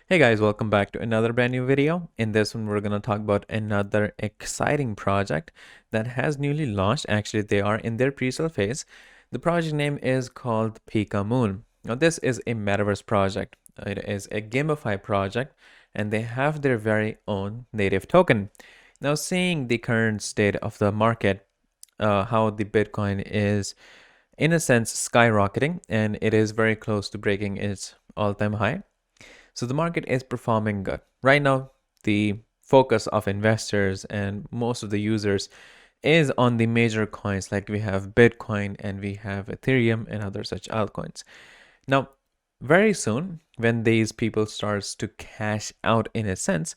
Hey guys, welcome back to another brand new video. In this one, we're going to talk about another exciting project that has newly launched. Actually, they are in their pre-sale phase. The project name is called PikaMoon. Now, this is a Metaverse project. It is a gamify project, and they have their very own native token. Now, seeing the current state of the market, how the Bitcoin is, in a sense, skyrocketing, and it is very close to breaking its all-time high. So the market is performing good. Right now, the focus of investors and most of the users is on the major coins like we have Bitcoin and we have Ethereum and other such altcoins. Now, very soon, when these people starts to cash out in a sense,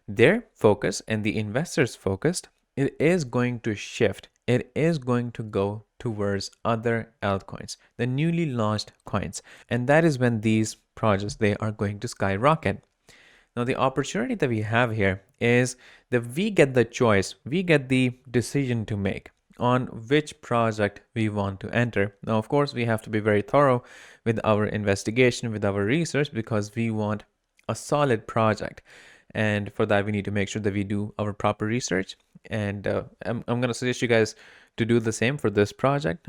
their focus and the investors' focus, it is going to shift. It is going to go towards other altcoins, the newly launched coins. And that is when these projects, they are going to skyrocket. Now, the opportunity that we have here is that we get the choice, we get the decision to make on which project we want to enter. Now, of course, we have to be very thorough with our investigation, with our research, because we want a solid project. And for that, we need to make sure that we do our proper research. And I'm going to suggest you guys to do the same for this project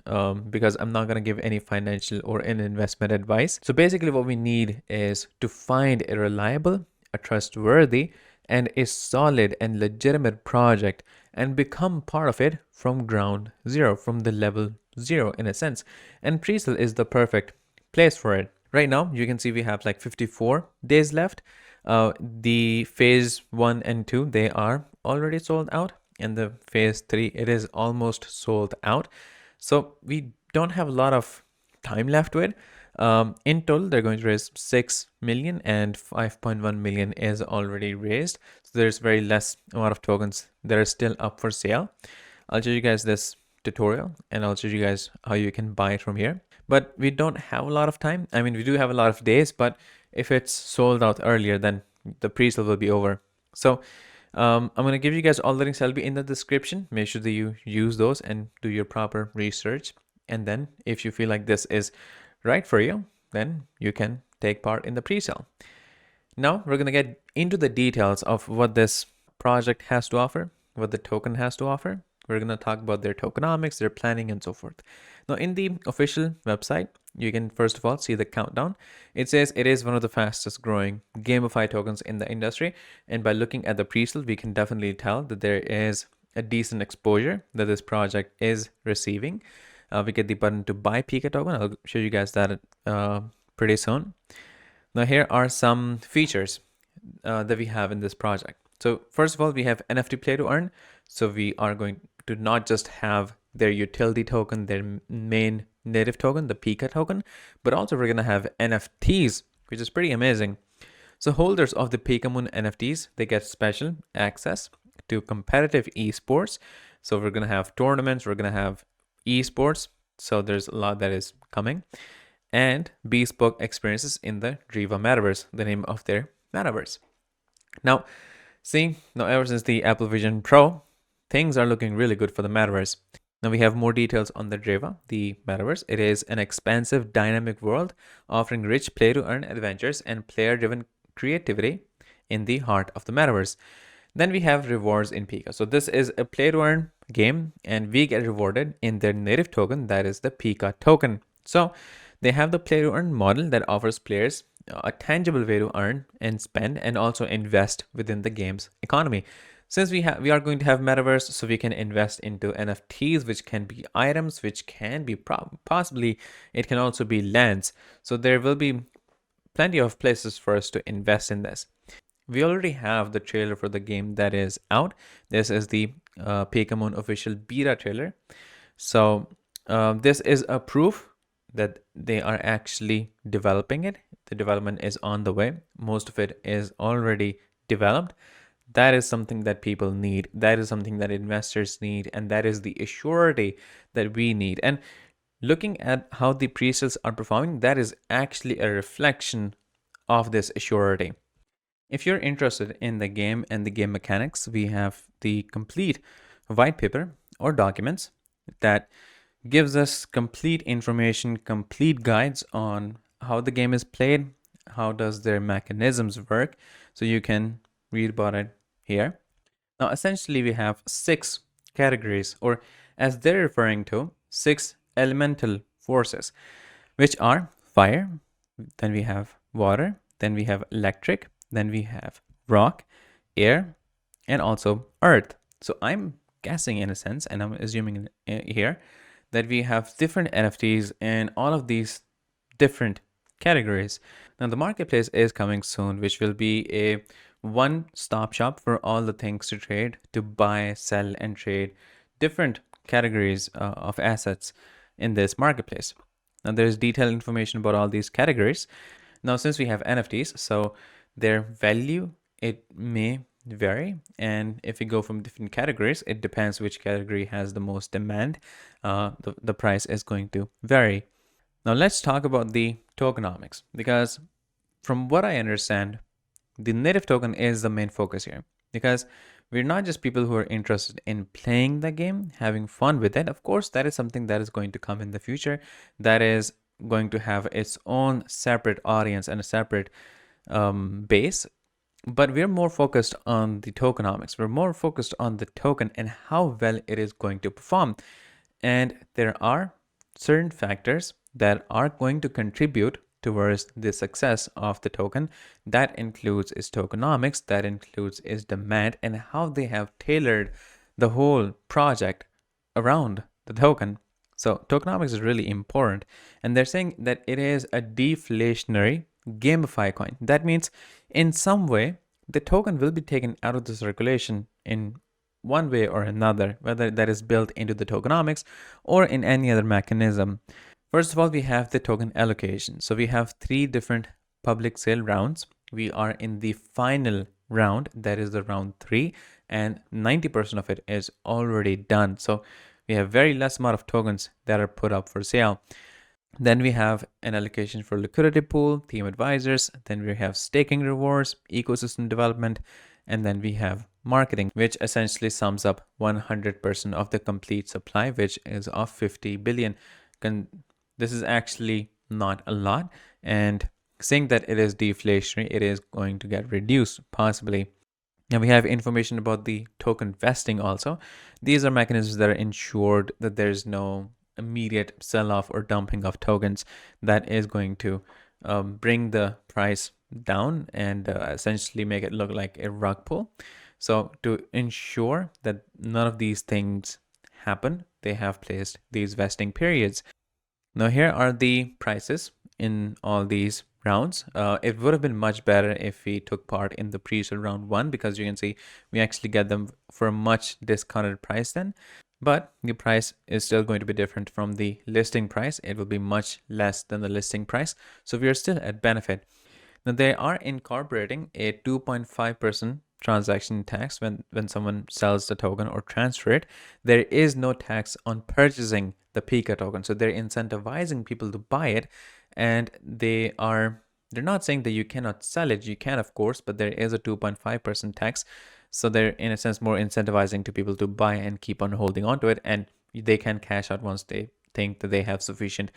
because I'm not going to give any financial or an investment advice. So basically what we need is to find a reliable, a trustworthy, and a solid and legitimate project and become part of it from ground zero, from the level zero in a sense. And pre-sale is the perfect place for it. Right now, you can see we have like 54 days left. The phase 1 and 2, they are already sold out, and the phase 3, it is almost sold out. So we don't have a lot of time left with. In total, they're going to raise 6 million and 5.1 million is already raised. So there's very less amount of tokens that are still up for sale. I'll show you guys this tutorial and I'll show you guys how you can buy it from here. But we don't have a lot of time. I mean, we do have a lot of days, but if it's sold out earlier, then the pre-sale will be over. So I'm going to give you guys all the links. I'll be in the description. Make sure that you use those and do your proper research. And then if you feel like this is right for you, then you can take part in the pre-sale. Now we're going to get into the details of what this project has to offer, what the token has to offer. We're going to talk about their tokenomics, their planning, and so forth. Now, in the official website, you can first of all see the countdown. It says it is one of the fastest growing GameFi tokens in the industry. And by looking at the pre-sale, we can definitely tell that there is a decent exposure that this project is receiving. We get the button to buy Pika token. I'll show you guys that pretty soon. Now, here are some features that we have in this project. So first of all, we have NFT play to earn. So we are going to not just have their utility token, their main native token, the Pika token, but also we're going to have NFTs, which is pretty amazing. So holders of the PikaMoon NFTs, they get special access to competitive esports. So we're going to have tournaments, we're going to have esports. So there's a lot that is coming. And bespoke experiences in the Driva Metaverse, the name of their metaverse. Now, ever since the Apple Vision Pro, things are looking really good for the metaverse. Now we have more details on the Driva, the metaverse. It is an expansive, dynamic world offering rich play-to-earn adventures and player-driven creativity in the heart of the metaverse. Then we have rewards in Pika. So this is a play-to-earn game, and we get rewarded in their native token, that is the Pika token. So they have the play-to-earn model that offers players a tangible way to earn and spend and also invest within the game's economy. Since we are going to have metaverse, so we can invest into NFTs, which can be items, which can be possibly, it can also be lands. So there will be plenty of places for us to invest in this. We already have the trailer for the game that is out. This is the PikaMoon official beta trailer. So this is a proof that they are actually developing it. The development is on the way. Most of it is already developed. That is something that people need. That is something that investors need. And that is the assurity that we need. And looking at how the pre-sales are performing, that is actually a reflection of this assurity. If you're interested in the game and the game mechanics, we have the complete white paper or documents that gives us complete information, complete guides on how the game is played, how does their mechanisms work. So you can read about it here. Now, essentially, we have 6 categories, or as they're referring to, 6 elemental forces, which are fire, then we have water, then we have electric, then we have rock, air, and also earth. So I'm guessing in a sense, and I'm assuming here that we have different NFTs in all of these different categories. Now the marketplace is coming soon, which will be a one-stop shop for all the things to trade, to buy, sell, and trade different categories of assets in this marketplace. Now there's detailed information about all these categories. Now since we have NFTs, so their value, it may vary, and if we go from different categories, it depends which category has the most demand. The price is going to vary. Now let's talk about the tokenomics, because from what I understand, the native token is the main focus here, because we're not just people who are interested in playing the game, having fun with it. Of course, that is something that is going to come in the future, that is going to have its own separate audience and a separate base. But we're more focused on the tokenomics. We're more focused on the token and how well it is going to perform. And there are certain factors that are going to contribute towards the success of the token. That includes its tokenomics, that includes its demand, and how they have tailored the whole project around the token. So tokenomics is really important, and they're saying that it is a deflationary gamify coin. That means in some way the token will be taken out of the circulation in one way or another, whether that is built into the tokenomics or in any other mechanism. First of all, we have the token allocation. So we have 3 different public sale rounds. We are in the final round, that is the round 3, and 90% of it is already done. So we have very less amount of tokens that are put up for sale. Then we have an allocation for liquidity pool, team advisors. Then we have staking rewards, ecosystem development, and then we have marketing, which essentially sums up 100% of the complete supply, which is of 50 billion. This is actually not a lot, and saying that it is deflationary, it is going to get reduced possibly. And we have information about the token vesting also. These are mechanisms that are ensured that there's no immediate sell-off or dumping of tokens that is going to bring the price down and essentially make it look like a rug pull. So to ensure that none of these things happen, they have placed these vesting periods. Now here are the prices in all these rounds. It would have been much better if we took part in the pre-sale round 1, because you can see we actually get them for a much discounted price then. But the price is still going to be different from the listing price. It will be much less than the listing price. So we are still at benefit. Now they are incorporating a 2.5% transaction tax when someone sells the token or transfer it. There is no tax on purchasing the Pika token. So they're incentivizing people to buy it, and they're not saying that you cannot sell it. You can, of course, but there is a 2.5% tax. So they're in a sense more incentivizing to people to buy and keep on holding on to it, and they can cash out once they think that they have sufficient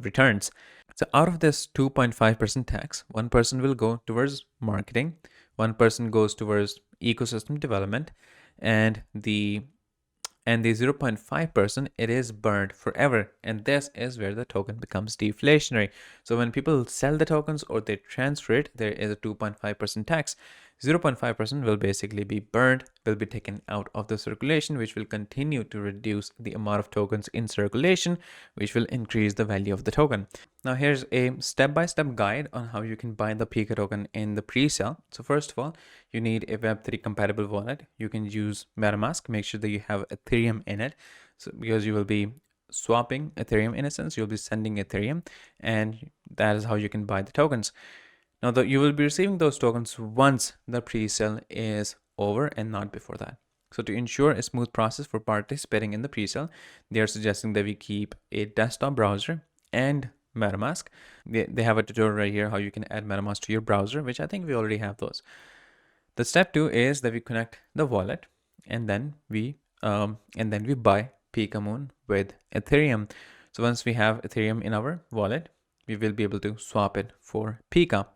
returns. So out of this 2.5% tax, 1% will go towards marketing, 1% goes towards ecosystem development, and the 0.5% it is burned forever, and this is where the token becomes deflationary. So when people sell the tokens or they transfer it, there is a 2.5% tax. 0.5% will basically be burned, will be taken out of the circulation, which will continue to reduce the amount of tokens in circulation, which will increase the value of the token. Now here's a step-by-step guide on how you can buy the Pika token in the pre-sale. So first of all, you need a Web3 compatible wallet. You can use MetaMask. Make sure that you have Ethereum in it, so because you will be swapping Ethereum in a sense, you'll be sending Ethereum, and that is how you can buy the tokens. Now, you will be receiving those tokens once the pre-sale is over and not before that. So to ensure a smooth process for participating in the pre-sale, they are suggesting that we keep a desktop browser and MetaMask. They have a tutorial right here how you can add MetaMask to your browser, which I think we already have those. The step 2 is that we connect the wallet, and then we buy PikaMoon with Ethereum. So once we have Ethereum in our wallet, we will be able to swap it for Pika.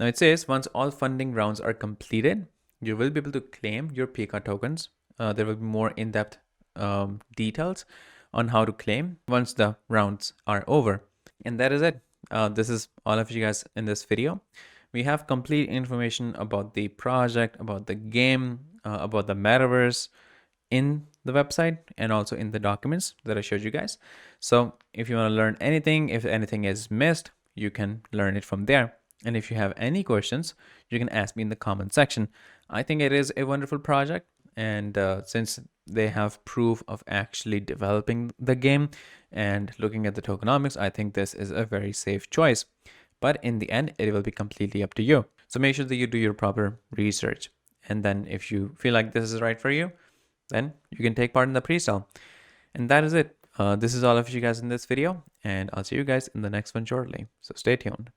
Now it says once all funding rounds are completed, you will be able to claim your Pika tokens. There will be more in-depth details on how to claim once the rounds are over. And that is it. This is all of you guys in this video. We have complete information about the project, about the game, about the metaverse in the website and also in the documents that I showed you guys. So if you want to learn anything, if anything is missed, you can learn it from there. And if you have any questions, you can ask me in the comment section. I think it is a wonderful project. And since they have proof of actually developing the game and looking at the tokenomics, I think this is a very safe choice. But in the end, it will be completely up to you. So make sure that you do your proper research. And then if you feel like this is right for you, then you can take part in the pre-sale. And that is it. This is all of you guys in this video, and I'll see you guys in the next one shortly. So stay tuned.